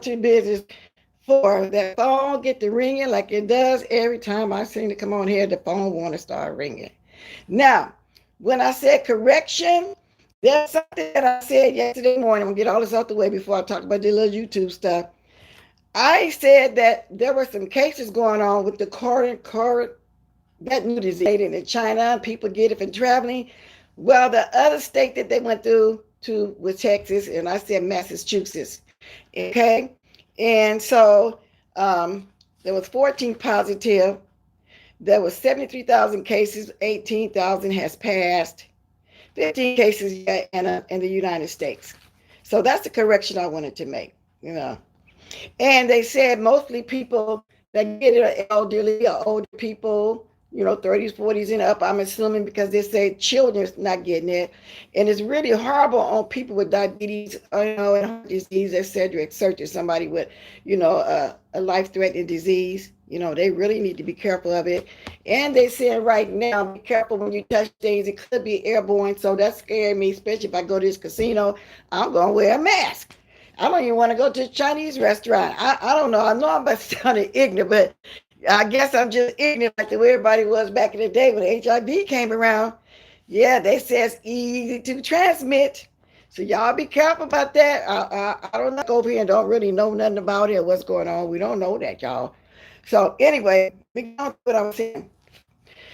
To business for that phone get to ringing like it does every time I seem to come on here. The phone want to start ringing. Now, when I said correction, there's something that I said yesterday morning. I'm gonna get all this out the way before I talk about the little YouTube stuff. I said that there were some cases going on with the current that new disease in China. People get it from traveling. Well, the other state that they went through to was Texas, and I said Massachusetts. Okay, and so there was 14 positive. There was 73,000 cases. 18,000 has passed. 15 cases yet in the United States. So that's the correction I wanted to make. And they said mostly people that get it are elderly or older people. 30s, 40s and up, I'm assuming, because they say children's not getting it. And it's really horrible on people with diabetes, and heart disease, et cetera, somebody with, a life-threatening disease. They really need to be careful of it. And they said right now, be careful when you touch things. It could be airborne, so that scared me, especially if I go to this casino. I'm going to wear a mask. I don't even want to go to a Chinese restaurant. I don't know. I know I'm about to sound ignorant, but I guess I'm just ignorant like the way everybody was back in the day when HIV came around. Yeah, they say it's easy to transmit. So y'all be careful about that. I don't know, go over here and don't really know nothing about it or what's going on. We don't know that, y'all. So anyway, what I was saying.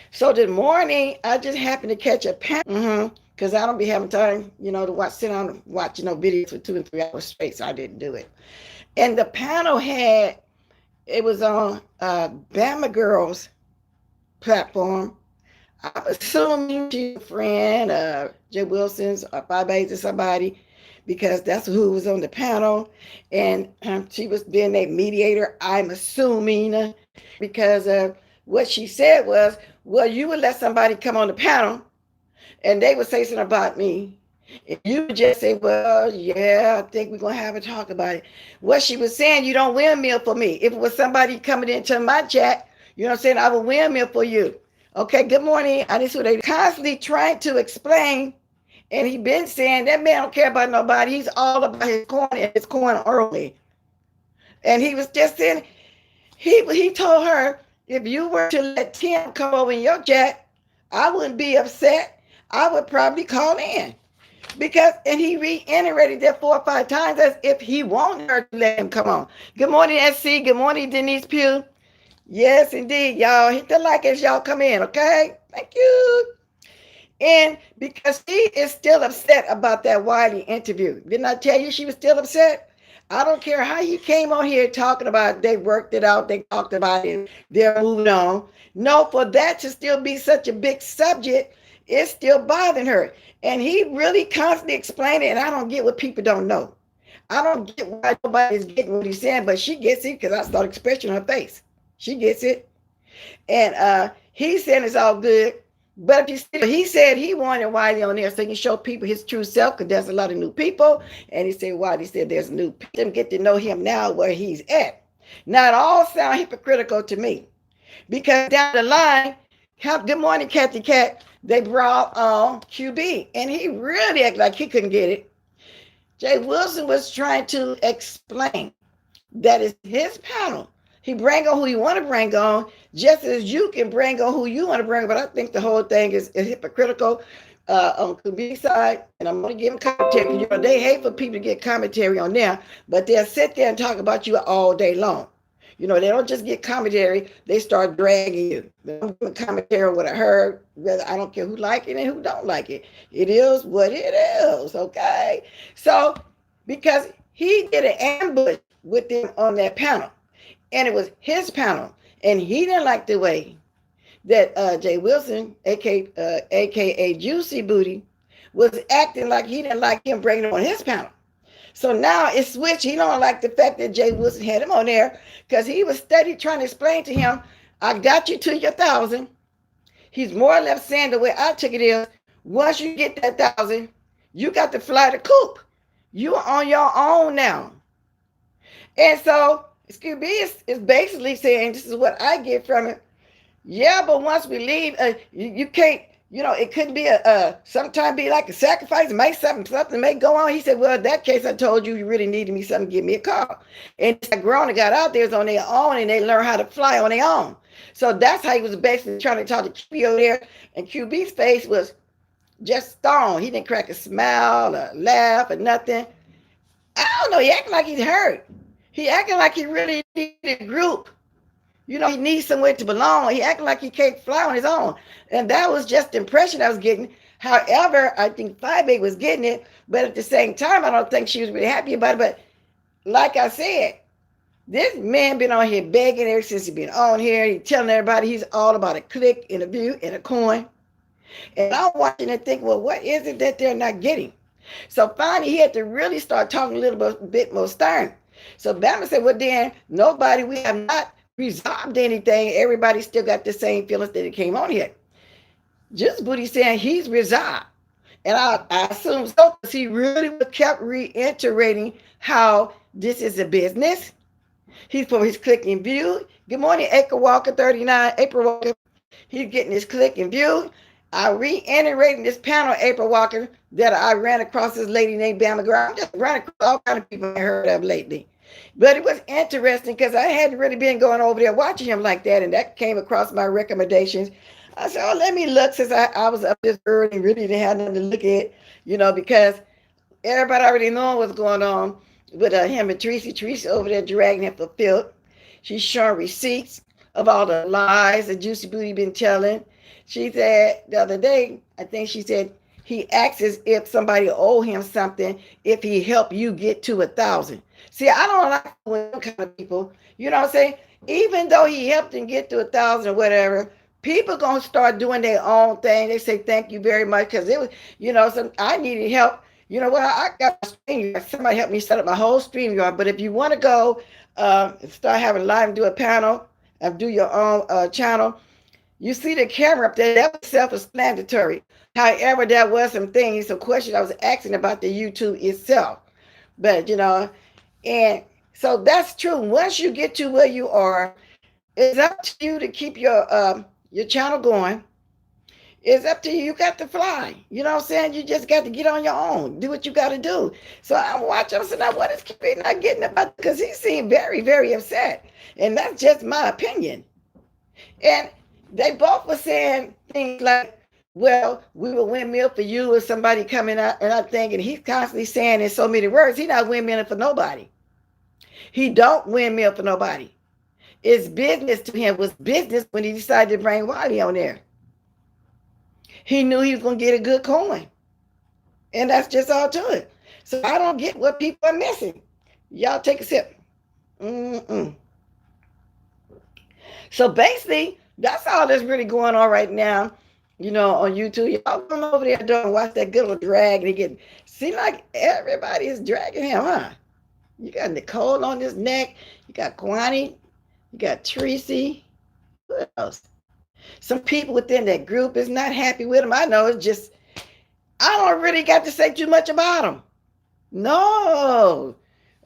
So this morning, I just happened to catch a panel because I don't be having time, to sit down and watch, videos for 2 and 3 hours straight. So I didn't do it. And the panel it was on Bama Girls platform. I'm assuming she's a friend, Jay Wilson's or Five Bays or somebody, because that's who was on the panel. And she was being a mediator, I'm assuming, because what she said was, well, you would let somebody come on the panel and they would say something about me. And you would just say, well, yeah, I think we're going to have a talk about it. What she was saying, you don't windmill for me. If it was somebody coming into my chat, I would windmill for you. Okay, good morning. I just they constantly trying to explain, and he been saying that man don't care about nobody. He's all about his coin and his coin early. And he was just saying, he told her, if you were to let Tim come over in your chat, I wouldn't be upset. I would probably call in. Because, and he reiterated that 4 or 5 times as if he wanted her to let him come on. Good morning, SC. Good morning, Denise Pugh. Yes, indeed, y'all. Hit the like as y'all come in, okay? Thank you. And because she is still upset about that Wiley interview. Didn't I tell you she was still upset? I don't care how you came on here talking about they worked it out, they talked about it, they're moving on. No, for that to still be such a big subject, it's still bothering her. And he really constantly explained it, and I don't get what people don't know. I don't get why nobody's getting what he's saying, but she gets it because I saw the expression on her face. She gets it. And he's saying it's all good. But if you still, he said he wanted Wiley on there so he can show people his true self because there's a lot of new people. And he said, Wiley said there's new people. Get to know him now where he's at. Now, it all sounds hypocritical to me because down the line, good morning, Kathy Cat, they brought on QB. And he really acted like he couldn't get it. Jay Wilson was trying to explain that it's his panel. He bring on who you want to bring on, just as you can bring on who you want to bring on. But I think the whole thing is hypocritical on QB side. And I'm going to give him commentary. You know, they hate for people to get commentary on them, but they'll sit there and talk about you all day long. You know, they don't just get commentary, they start dragging you. They don't give commentary on what I heard. I don't care who like it and who don't like it. It is what it is, okay? So, because he did an ambush with them on that panel, and it was his panel, and he didn't like the way that Jay Wilson, aka Juicy Booty, was acting like he didn't like him bringing him on his panel. So now it's switched. He don't like the fact that Jay Wilson had him on there because he was steady trying to explain to him, I got you to your 1,000. He's more or less saying the way I took it is, once you get that 1,000, you got to fly the coop. You are on your own now. And so QB is basically saying, this is what I get from it. Yeah, but once we leave, you can't, you know, it couldn't be sometimes be like a sacrifice, make something may go on. He said, well, in that case, I told you really needed me something, give me a call. And it's like grown and got out there on their own and they learn how to fly on their own. So that's how he was basically trying to talk to QB over there. And QB's face was just stone. He didn't crack a smile or laugh or nothing. I don't know. He acting like he's hurt. He acting like he really needed a group. You know, he needs somewhere to belong. He acting like he can't fly on his own. And that was just the impression I was getting. However, I think Five was getting it. But at the same time, I don't think she was really happy about it. But like I said, this man been on here begging ever since he been on here. He telling everybody he's all about a click and a view and a coin. And I'm watching and thinking, well, what is it that they're not getting? So finally, he had to really start talking a little bit more stern. So Bama said, well, then, we have not resolved anything. Everybody still got the same feelings that it came on here. Just Booty saying he's resolved. And I assume so because he really kept reiterating how this is a business. He's for his click and view. Good morning, April Walker 39. April Walker. He's getting his click and view. I reiterating this panel, April Walker, that I ran across this lady named Bama Girl. I'm just running across all kinds of people I heard of lately. But it was interesting because I hadn't really been going over there watching him like that. And that came across my recommendations. I said, oh, let me look since I was up this early and really didn't have nothing to look at, you know, because everybody already knowing what's going on with him and Tracy. Tracy over there dragging him for filth. She's showing receipts of all the lies that Juicy Booty been telling. She said the other day, I think she said, he acts as if somebody owe him something if he helped you get to 1,000. See, I don't like them kind of people. You know what I'm saying? Even though he helped him get to 1,000 or whatever, people gonna start doing their own thing. They say thank you very much because it was, you know, I needed help. You know what? I got a StreamYard. Somebody helped me set up my whole StreamYard. But if you want to go start having live and do a panel and do your own channel, you see the camera up there. That was self-explanatory. However, there was some things, some questions I was asking about the YouTube itself. But, you know, and so that's true. Once you get to where you are, it's up to you to keep your channel going. It's up to you. You got to fly. You know what I'm saying? You just got to get on your own. Do what you got to do. So I'm watching. I said, now what is QB not getting about? Because he seemed very, very upset. And that's just my opinion. And they both were saying things like, Well, we will windmill for you or somebody coming out, and I'm thinking he's constantly saying in so many words, he's not windmilling for nobody. He don't windmill for nobody. It's business to him. It was business when he decided to bring Wiley on there. He knew he was going to get a good coin. And that's just all to it. So I don't get what people are missing. Y'all take a sip. Mm-mm. So basically, that's all that's really going on right now, on YouTube. Y'all come over there and watch that good old drag and get, seem like everybody is dragging him, huh? You got Nicole on his neck. You got Kwani. You got Tracy. Who else? Some people within that group is not happy with him. I know it's just, I don't really got to say too much about him. No.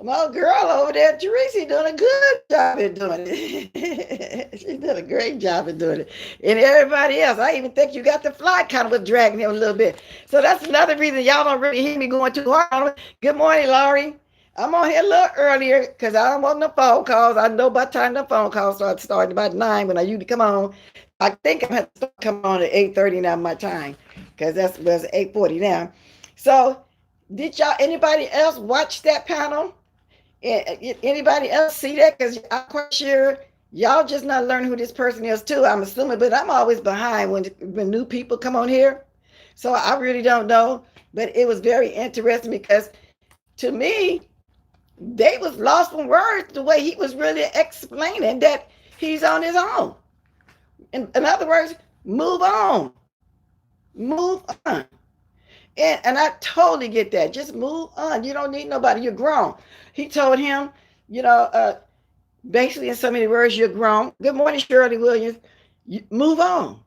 My girl over there, Teresa, doing a good job at doing it. She's doing a great job at doing it. And everybody else, I even think you got the fly kind of was dragging him a little bit. So that's another reason y'all don't really hear me going too hard on it. Good morning, Laurie. I'm on here a little earlier because I don't want no phone calls. I know by the time the phone calls start starting about 9 when I usually come on. I think I'm going to come on at 8:30 now my time because that's 8:40 now. So did anybody else watch that panel? Anybody else see that? Because I'm quite sure y'all just not learning who this person is too. I'm assuming, but I'm always behind when new people come on here. So I really don't know. But it was very interesting because to me, they was lost from words the way he was really explaining that he's on his own. In other words, move on. Move on. And I totally get that. Just move on. You don't need nobody. You're grown. He told him, basically in so many words, you're grown. Good morning, Shirley Williams. Move on.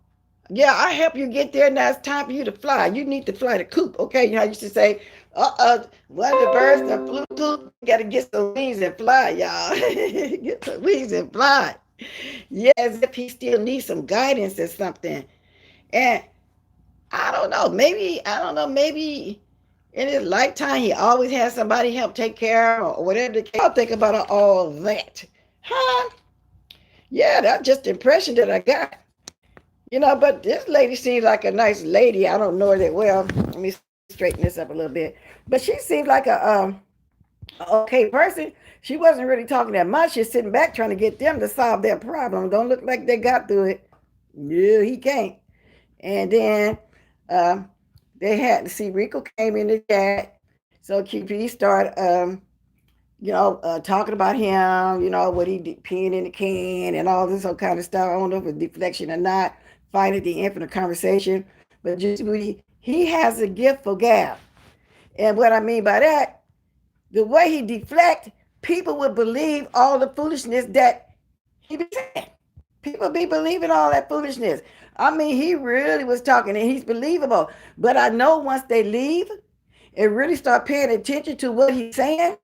Yeah, I help you get there. Now it's time for you to fly. You need to fly the coop. Okay, I used to say, one of the birds that flew coop, you got to get some wings and fly, y'all. Get some wings and fly. Yeah, as if he still needs some guidance or something. And I don't know, maybe in his lifetime he always had somebody help take care of or whatever the case. I'll think about all that. Huh? Yeah, that's just the impression that I got. But this lady seems like a nice lady. I don't know her that well. Let me straighten this up a little bit. But she seems like a okay person. She wasn't really talking that much. She's sitting back trying to get them to solve their problem. Don't look like they got through it. No, he can't. And then they had to see Rico came in the chat. So QP started, talking about him, what he did, peeing in the can and all this kind of stuff. I don't know if it's deflection or not. Finding the infinite conversation. But just he has a gift for gab. And what I mean by that, the way he deflect, people would believe all the foolishness that he be saying. People be believing all that foolishness. I mean, he really was talking and he's believable. But I know once they leave and really start paying attention to what he's saying,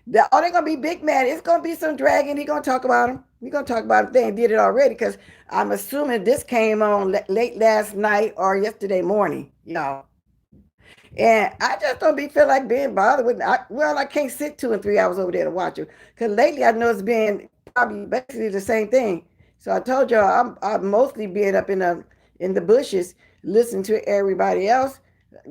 they're going to be big mad. It's going to be some dragging. He's going to talk about him. We're going to talk about him. They did it already because I'm assuming this came on late last night or yesterday morning, y'all. And I just don't feel like being bothered with it. I can't sit 2 and 3 hours over there to watch it. Because lately I know it's been probably basically the same thing. So I told y'all I'm mostly being up in the bushes, listening to everybody else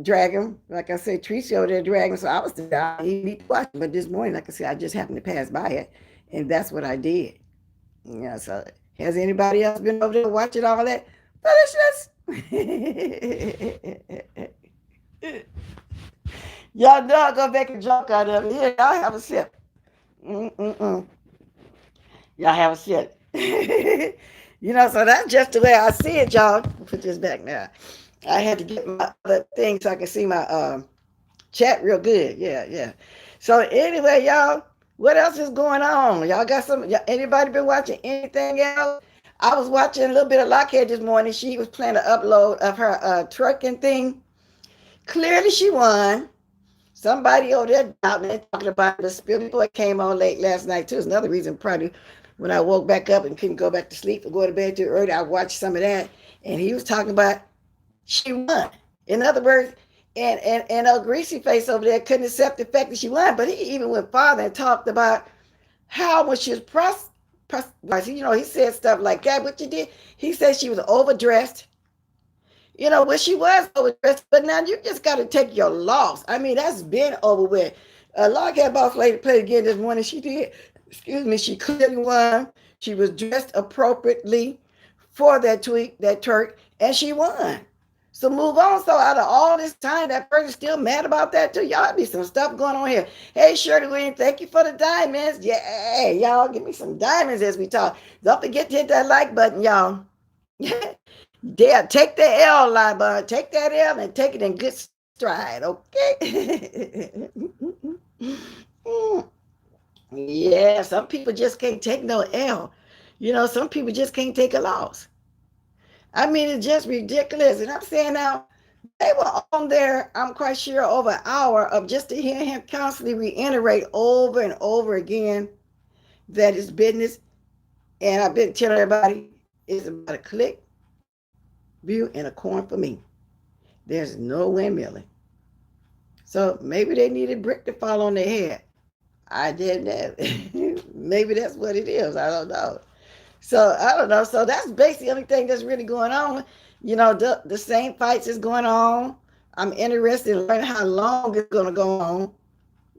dragging. Like I said, Tracy over there dragging. So I was down. You need to watch it. But this morning, like I said, I just happened to pass by it, and that's what I did. So has anybody else been over there watching all that foolishness? Y'all know I'm gonna make a joke out of it. Here, y'all have a sip. Y'all have a sip. So that's just the way I see it, y'all. Put this back now. I had to get my other thing so I can see my chat real good. Yeah. So anyway, y'all, what else is going on? Y'all got anybody been watching anything else? I was watching a little bit of Lockhead this morning. She was playing an upload of her trucking thing. Clearly she won. Somebody over there out there talking about the spill. Boy came on late last night too. It's another reason probably when I woke back up and couldn't go back to sleep or go to bed too early, I watched some of that. And he was talking about she won. In other words, and old greasy face over there couldn't accept the fact that she won. But he even went farther and talked about how when she was he said stuff like that. What you did? He said she was overdressed. Well, she was overdressed, but now you just got to take your loss. I mean, that's been over with. Log had boss lady played again this morning. She did. Excuse me. She clearly won. She was dressed appropriately for that tweet, that Turk, and she won. So move on. So out of all this time, that person's still mad about that too. Y'all be some stuff going on here. Hey, Shirley Williams, thank you for the diamonds. Yeah, y'all give me some diamonds as we talk. Don't forget to hit that like button, y'all. Yeah, take the L, lie, bud. Take that L and take it in good stride, okay? Yeah, some people just can't take no L. Some people just can't take a loss. I mean, it's just ridiculous. And I'm saying now, they were on there, I'm quite sure, over an hour of just to hear him constantly reiterate over and over again that his business, and I've been telling everybody, is about a click, view, and a coin for me. There's no windmilling. So maybe they needed brick to fall on their head. I didn't have. Maybe that's what it is. I don't know. So I don't know. So that's basically the only thing that's really going on. The same fights is going on. I'm interested in learning how long it's going to go on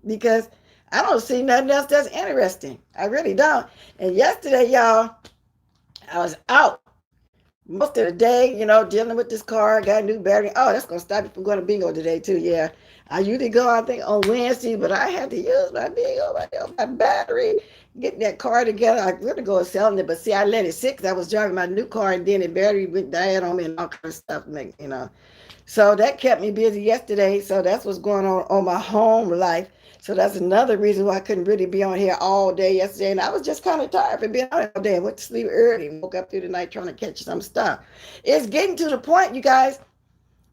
because I don't see nothing else that's interesting. I really don't. And yesterday, y'all, I was out most of the day, dealing with this car. Got a new battery. Oh, that's going to stop me from going to bingo today, too. Yeah. I usually go, I think, on Wednesday, but I had to use my bingo, my battery, getting that car together. I really go selling it, but see, I let it sit because I was driving my new car, and then the battery went dead on me and all kinds of stuff, So that kept me busy yesterday. So that's what's going on my home life. So that's another reason why I couldn't really be on here all day yesterday. And I was just kind of tired from being on all day. I went to sleep early and woke up through the night trying to catch some stuff. It's getting to the point, you guys,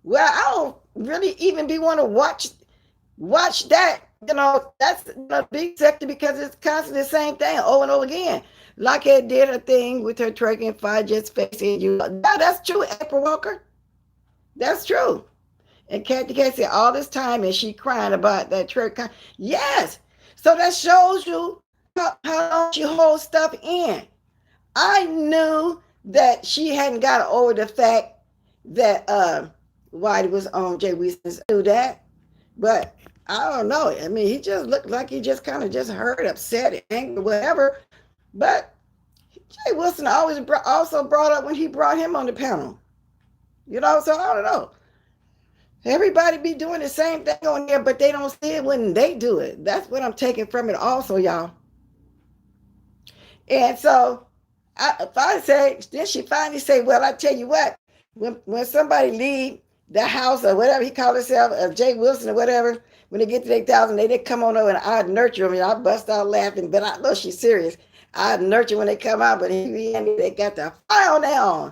where I don't really even be want to watch that. That's a big sector because it's constantly the same thing over and over again. Lockheed did a thing with her twerking, fire just facing you. Yeah, that's true, April Walker. That's true. And Kathy Casey all this time and she crying about that twerk. Yes. So that shows you how long she holds stuff in. I knew that she hadn't got over the fact that Whitey was on Jay Wilson's. I knew that. But I don't know. I mean, he just looked like he just kind of just hurt, upset, angry, whatever. But Jay Wilson also brought up when he brought him on the panel. So I don't know. Everybody be doing the same thing on there, but they don't see it when they do it. That's what I'm taking from it also, y'all. And so then she finally say, well, I tell you what, when somebody leave the house or whatever he called himself, Jay Wilson or whatever, when they get to 8,000, they come on over and I'd nurture them. And I bust out laughing, but I know she's serious. I'd nurture when they come out, but they got to fly on their own.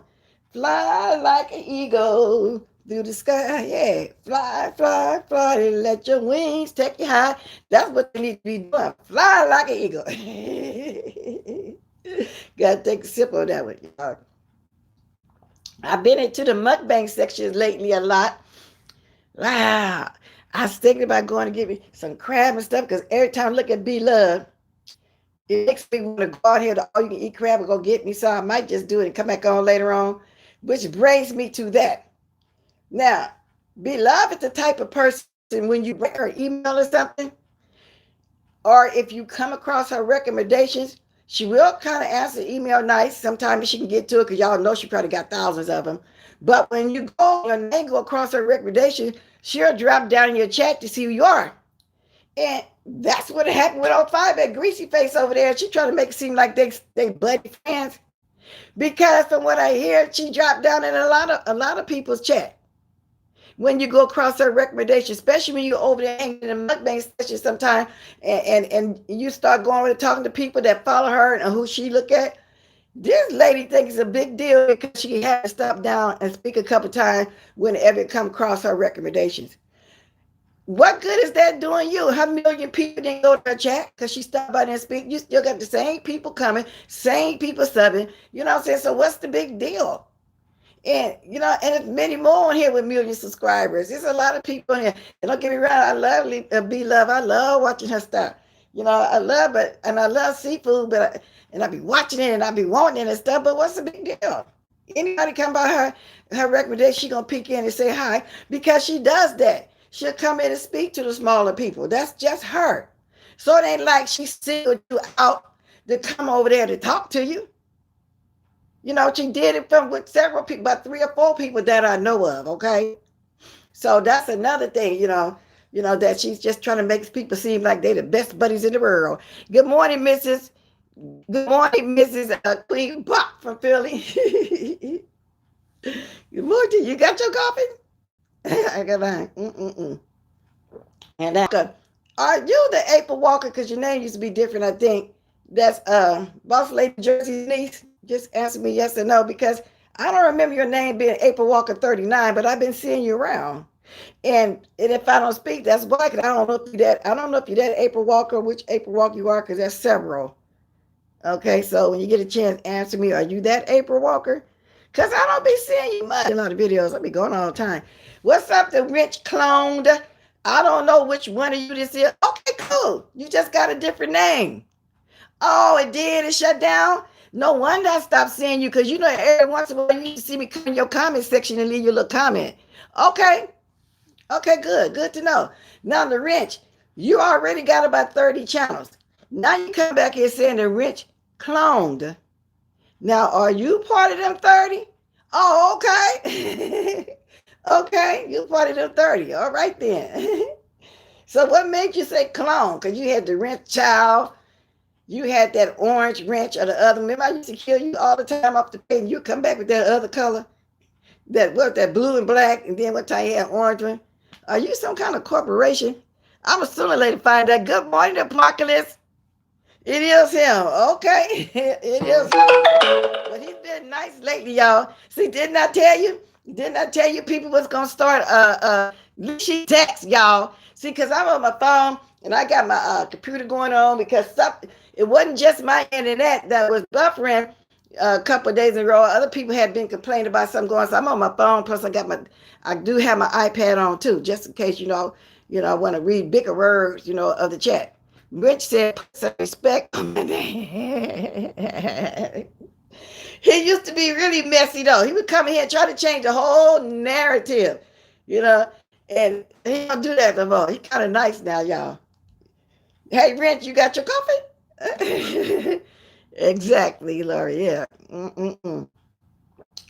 Fly like an eagle through the sky. Yeah, fly, fly, fly, and let your wings take you high. That's what they need to be doing. Fly like an eagle. Gotta take a sip of that one, y'all. I've been into the mukbang sections lately a lot. Wow. I was thinking about going to get me some crab and stuff because every time I look at B Love, it makes me want to go out here to all you can eat crab and go get me. So I might just do it and come back on later on, which brings me to that. Now, B Love is the type of person when you bring her email or something, or if you come across her recommendations, she will kind of answer the email nice. Sometimes she can get to it because y'all know she probably got thousands of them. But when you your name go across her recommendation, she'll drop down in your chat to see who you are. And that's what happened with 05, that greasy face over there. She tried to make it seem like they buddy friends. Because from what I hear, she dropped down in a lot of people's chat. When you go across her recommendation, especially when you're over there hanging in the mukbang session sometime and you start going over talking to people that follow her and who she look at, this lady thinks it's a big deal because she had to stop down and speak a couple times whenever it come across her recommendations. What good is that doing you? How million people didn't go to her chat because she stopped by there and speak? You still got the same people coming, same people subbing. You know what I'm saying? So what's the big deal? And, and there's many more on here with million subscribers. There's a lot of people in here. And don't get me wrong, I love B Love. I love watching her stuff. I love it. And I love seafood, and I be watching it and I be wanting it and stuff. But what's the big deal? Anybody come by her recommendation, she gonna peek in and say hi because she does that. She'll come in and speak to the smaller people. That's just her. So it ain't like she singled you out to come over there to talk to you. You know, she did it from with several people, about 3 or 4 people that I know of. Okay, so that's another thing. That she's just trying to make people seem like they're the best buddies in the world. Good morning, Mrs. Good morning, Mrs. Queen Pop from Philly. Good morning. You got your coffee? I got mine. And are you the April Walker? Because your name used to be different, I think. That's Boss Lady Jersey's niece. Just answer me yes or no, because I don't remember your name being April Walker 39, but I've been seeing you around. And if I don't speak, that's black. I don't know if you that. I don't know if you're that April Walker, which April Walker you are, because there's several. Okay, so when you get a chance, answer me. Are you that April Walker? Because I don't be seeing you much in all the videos. I be going all the time. What's up, the rich cloned? I don't know which one of you this is. Okay, cool. You just got a different name. Oh, it did? It shut down? No wonder I stopped seeing you, because every once in a while you used to see me come in your comment section and leave your little comment. Okay. Okay, good. Good to know. Now, the wrench, you already got about 30 channels. Now you come back here saying the wrench cloned. Now, are you part of them 30? Oh, okay. Okay, you part of them 30. All right, then. So what made you say clone? Because you had the wrench child. You had that orange wrench or the other. Remember, I used to kill you all the time off the page, and you come back with that other color. That blue and black, and then one time you had orange one. Are you some kind of corporation? I'm assuming later find that. Good morning, Apocalypse. It is him. Okay. It is him. But he's been nice lately, y'all. See, didn't I tell you? Didn't I tell you people was going to start sheet text, y'all? See, because I'm on my phone and I got my computer going on, because it wasn't just my internet that was buffering a couple of days in a row. Other people had been complaining about something going on. So I'm on my phone. Plus I do have my iPad on too, just in case, I want to read bigger words, of the chat. Rich said, put some respect on my name. He used to be really messy though. He would come in here and try to change the whole narrative, and he don't do that no more. He kind of nice now, y'all. Hey, Rich, you got your coffee? Exactly, Lori. Yeah.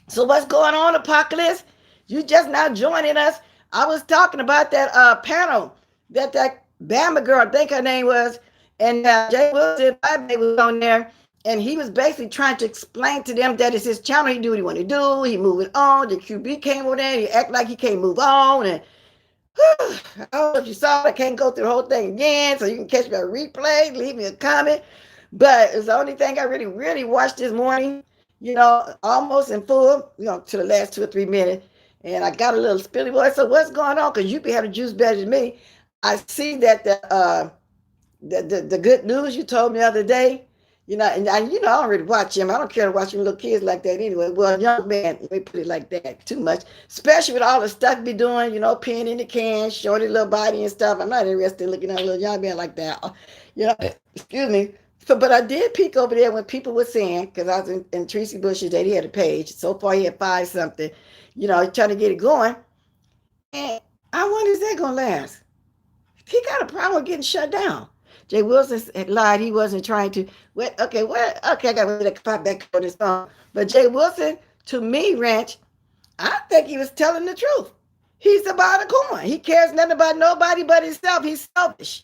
So what's going on, Apocalypse? You just now joining us. I was talking about that panel that Bama girl, I think her name was, and Jay Wilson was on there, and he was basically trying to explain to them that it's his channel. He do what he want to do. He moving on. The QB came over there. He act like he can't move on, and I don't know if you saw it. I can't go through the whole thing again, so you can catch me a replay. Leave me a comment. But it's the only thing I really, really watched this morning, almost in full, to the last 2 or 3 minutes. And I got a little spilly voice. So what's going on? Because you be having juice better than me. I see that the good news you told me the other day, and I don't really watch him. I don't care to watch little kids like that anyway. Well, young man, let me put it like that, too much. Especially with all the stuff be doing, peeing in the can, shorty little body and stuff. I'm not interested in looking at a little young man like that. Excuse me. But I did peek over there when people were saying, because I was in Tracy Bush's day, he had a page. So far, he had 5 something, trying to get it going. And I wonder, is that going to last? He got a problem with getting shut down. Jay Wilson had lied. He wasn't trying to. Okay, I got to pop back on his phone. But Jay Wilson, to me, Ranch, I think he was telling the truth. He's about a coin. He cares nothing about nobody but himself. He's selfish.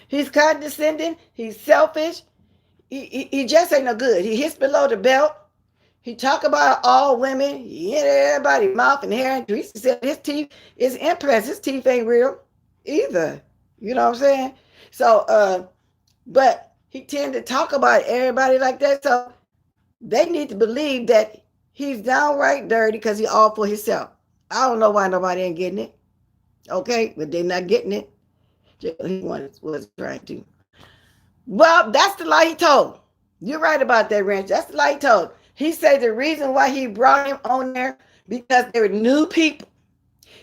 He's condescending. He's selfish. He just ain't no good. He hits below the belt. He talk about all women. He hit everybody's mouth and hair. And Teresa said his teeth is impressed. His teeth ain't real either. You know what I'm saying? So, but he tend to talk about everybody like that. So they need to believe that he's downright dirty because he all for himself. I don't know why nobody ain't getting it. Okay, but they're not getting it. He was trying to. Well, that's the lie he told. You're right about that, Ranch. That's the lie he told. He said the reason why he brought him on there because there were new people.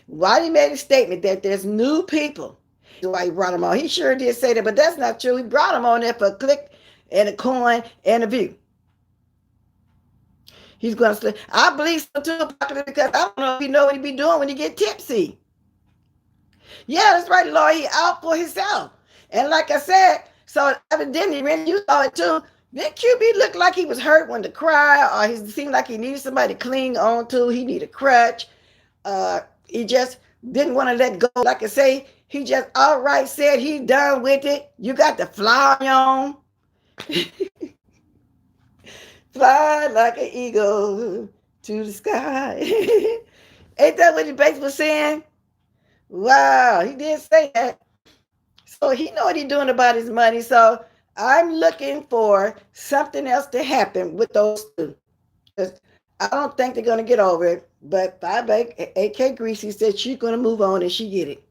Why he made a statement that there's new people. That's why he brought him on. He sure did say that, but that's not true. He brought him on there for a click and a coin and a view. He's going to sleep. I believe so too, because I don't know if he know what he be doing when he get tipsy. Yeah, that's right, Lord. He out for himself. And like I said, so evidently, when you saw it too, that QB looked like he was hurt when to cry, or he seemed like he needed somebody to cling on to. He needed a crutch. He just didn't want to let go. Like I say, he just outright said he done with it. You got to fly on. Fly like an eagle to the sky. Ain't that what the bass was saying? Wow, he did say that. So he know what he's doing about his money. So I'm looking for something else to happen with those two. I don't think they're going to get over it. But 5 AK Greasy said she's going to move on and she get it.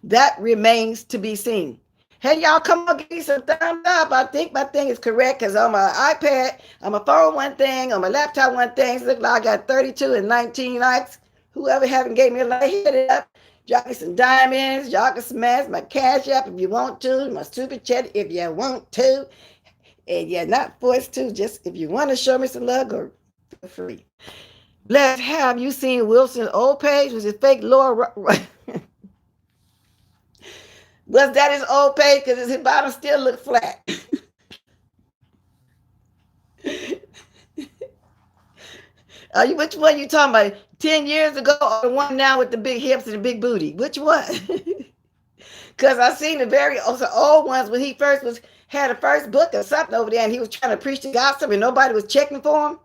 That remains to be seen. Hey, y'all, come on, give me some thumbs up. I think my thing is correct because on my iPad, on my phone, one thing, on my laptop, one thing. It looks like I got 32 and 19 likes. Whoever haven't gave me a like, hit it up. Drop me some diamonds. Y'all can smash my cash app if you want to. My super chat if you want to. And you're not forced to. Just if you want to show me some love, go feel free. Bless, have you seen Wilson's old page? Was it fake Laura? Was that his old page? Because his bottom still look flat. Which one you talking about? 10 years ago or the one now with the big hips and the big booty? Which one? Because I seen the very old ones when he first had a first book or something over there and he was trying to preach the gospel and nobody was checking for him,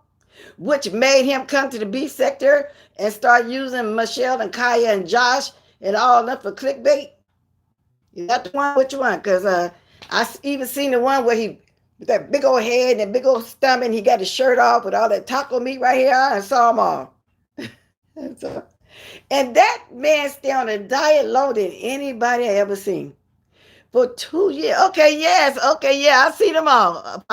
which made him come to the B sector and start using Michelle and Kaya and Josh and all that for clickbait. You got the one? Which one? Because I even seen the one where he, with that big old head and that big old stomach, and he got his shirt off with all that taco meat right here. I saw them all. And that man stay on a diet longer than anybody I ever seen. For 2 years. Okay, yes. Okay, yeah, I see them all.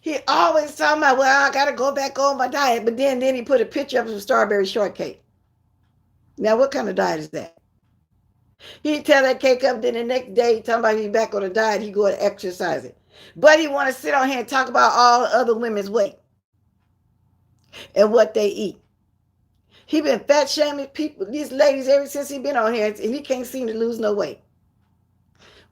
He always talking about, well, I got to go back on my diet. But then he put a picture of some strawberry shortcake. Now, what kind of diet is that? He'd tell that cake up, then the next day, talking about he's back on a diet, he go and exercise it. But he want to sit on here and talk about all other women's weight and what they eat. He been fat shaming people, these ladies, ever since he been on here, and he can't seem to lose no weight.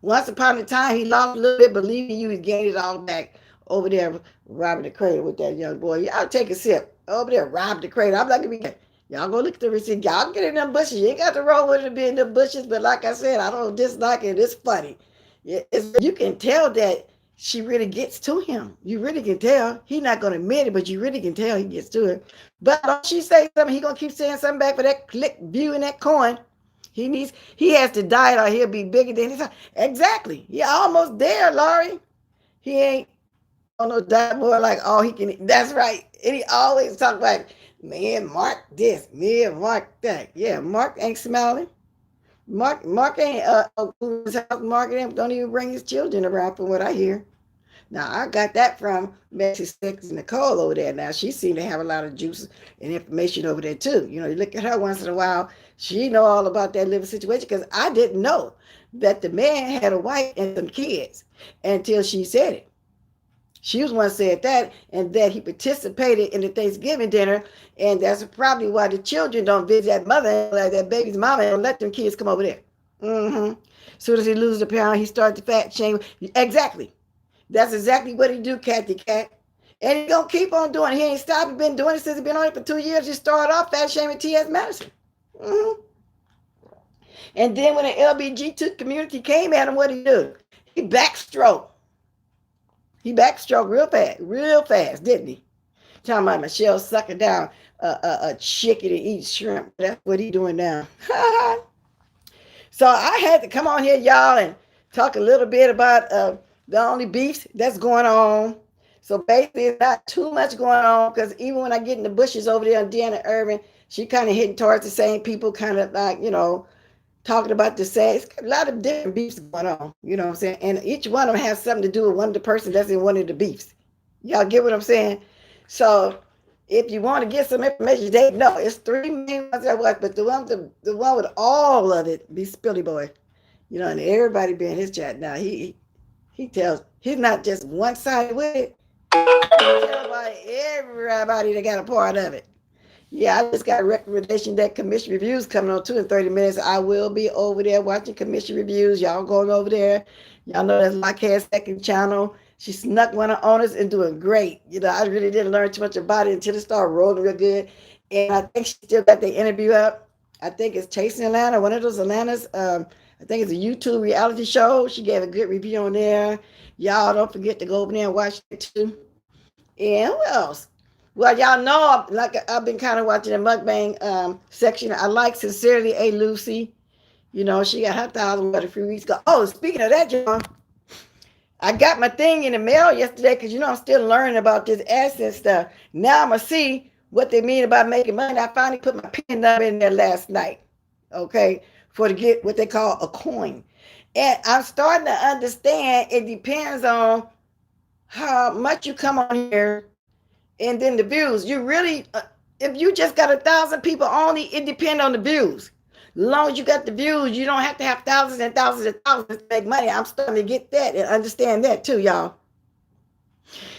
Once upon a time, he lost a little bit, believe you, he gained it all back over there robbing the cradle with that young boy. Y'all take a sip. Over there, rob the cradle. I'm not going to be... Y'all go look at the receipt. Y'all get in them bushes. You ain't got to roll with it to be in them bushes. But like I said, I don't dislike it. It's funny. You can tell that she really gets to him. You really can tell. He's not going to admit it, but you really can tell he gets to it. But if she say something, he going to keep saying something back for that click view in that coin. He has to diet or he'll be bigger than his. Exactly. He almost there, Laurie. He ain't on no diet more like all he can eat. That's right. And he always talk about, man, Mark this, man, Mark that. Yeah, Mark ain't smiling. Mark ain't Mark don't even bring his children around from what I hear. Now I got that from Messi Six Nicole over there. Now she seemed to have a lot of juice and information over there too. You know, you look at her once in a while, she know all about that living situation because I didn't know that the man had a wife and some kids until she said it. She was one who said that, and that he participated in the Thanksgiving dinner, and that's probably why the children don't visit that mother, like that baby's mama, and let them kids come over there. As soon as he loses the pound, he starts to fat shame. Exactly. That's exactly what he do, Kathy Cat. And he gonna keep on doing it. He ain't stopped. He been doing it since he been on it for 2 years. He started off fat shaming T.S. Madison. And then when the LBGT community came at him, what did he do? He backstroked. He backstroked real fast, didn't he? Talking about Michelle sucking down a chicken and eat shrimp. That's what he doing now. So I had to come on here, y'all, and talk a little bit about the only beefs that's going on. So basically, it's not too much going on because even when I get in the bushes over there on Deanna Irvin, she kind of hitting towards the same people, kind of like, you know, talking about the same. It's a lot of different beefs going on, you know what I'm saying? And each one of them has something to do with one of the person that's in one of the beefs. Y'all get what I'm saying? So if you want to get some information, they know it's 3 main ones that was, but the one with all of it be Spilly Boy, you know, and everybody be in his chat now. He tells he's not just one sided with it. Tell by everybody that got a part of it. Yeah, I just got a recommendation that commission reviews coming on 2 and 30 minutes. I will be over there watching commission reviews. Y'all going over there. Y'all know that's Lockheed's second channel. She snuck one on us and doing great. You know, I really didn't learn too much about it until it started rolling real good. And I think she still got the interview up. I think it's Chasing Atlanta, one of those Atlantas. I think it's a YouTube reality show. She gave a good review on there. Y'all don't forget to go over there and watch it too. And who else? Well, y'all know, like I've been kind of watching the mukbang section. I like Sincerely A Lucy. You know, she got her 1,000 what a few weeks ago. Oh, speaking of that, John, I got my thing in the mail yesterday because you know I'm still learning about this asset stuff. Now I'm gonna see what they mean about making money. I finally put my PIN number in there last night, okay, for to get what they call a coin. And I'm starting to understand it depends on how much you come on here and then the views. You really, if you just got 1,000 people only, it depends on the views. As long as you got the views, you don't have to have thousands and thousands and thousands to make money. I'm starting to get that and understand that too, y'all.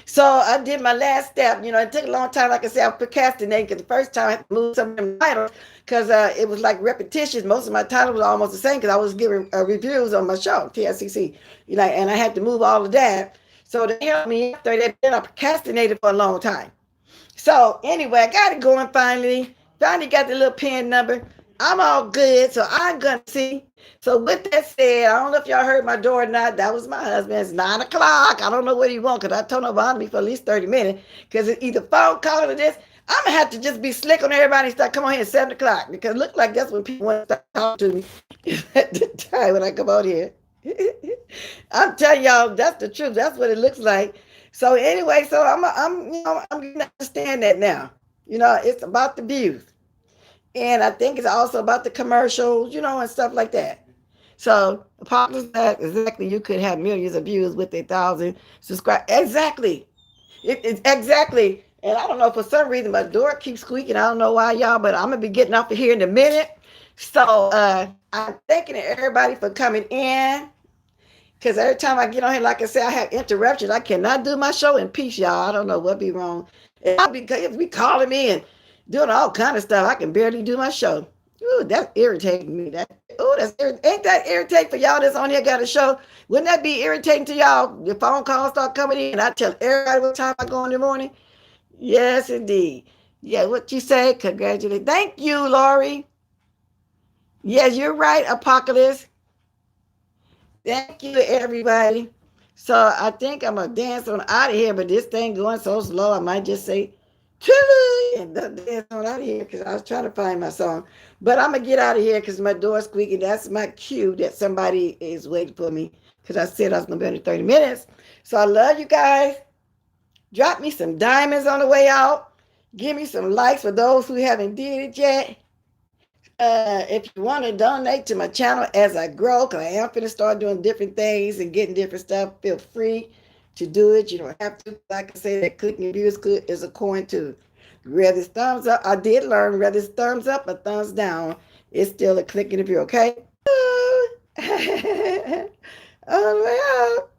So I did my last step. You know, it took a long time. Like I said, I was procrastinating because the first time I had to move some of them titles because it was like repetitions. Most of my titles were almost the same because I was giving reviews on my show, TSCC. You know, and I had to move all of that. So they helped me after that. Then I procrastinated for a long time. So anyway, I got it going finally. Finally got the little PIN number. I'm all good, so I'm gonna see. So with that said, I don't know if y'all heard my door or not. That was my husband. It's 9 o'clock. I don't know what he want because I told him about me for at least 30 minutes. Because it's either phone call or this. I'm gonna have to just be slick on everybody and start coming on here at 7 o'clock because it look like that's when people want to start talking to me at the time when I come out here. I'm telling y'all, that's the truth. That's what it looks like. So anyway, so I'm gonna understand that now. You know, it's about the views, and I think it's also about the commercials, you know, and stuff like that. So apologize that exactly, you could have millions of views with 1,000 subscribers. Exactly, it's exactly. And I don't know, for some reason my door keeps squeaking. I don't know why, y'all, but I'm gonna be getting off of here in a minute. So I'm thanking everybody for coming in. Because every time I get on here, like I said, I have interruptions. I cannot do my show in peace, y'all. I don't know what be wrong. If be calling me and doing all kind of stuff, I can barely do my show. Ooh, that's irritating me. Ain't that irritating for y'all that's on here got a show? Wouldn't that be irritating to y'all? Your phone calls start coming in and I tell everybody what time I go in the morning? Yes, indeed. Yeah, what you say? Congratulations. Thank you, Lori. Yes, you're right, Apocalypse. Thank you, everybody. So I think I'm gonna dance on out of here, but this thing going so slow, I might just say Chili and dance on out of here because I was trying to find my song. But I'm gonna get out of here because my door's squeaking. That's my cue that somebody is waiting for me because I said I was gonna be under 30 minutes. So I love you guys. Drop me some diamonds on the way out. Give me some likes for those who haven't did it yet. If you want to donate to my channel as I grow, because I am going to start doing different things and getting different stuff, feel free to do it. You don't have to. Like I said, that clicking views is a coin too. Whether it's thumbs up, I did learn whether it's thumbs up or thumbs down, it's still a click in the view, okay? All the way out.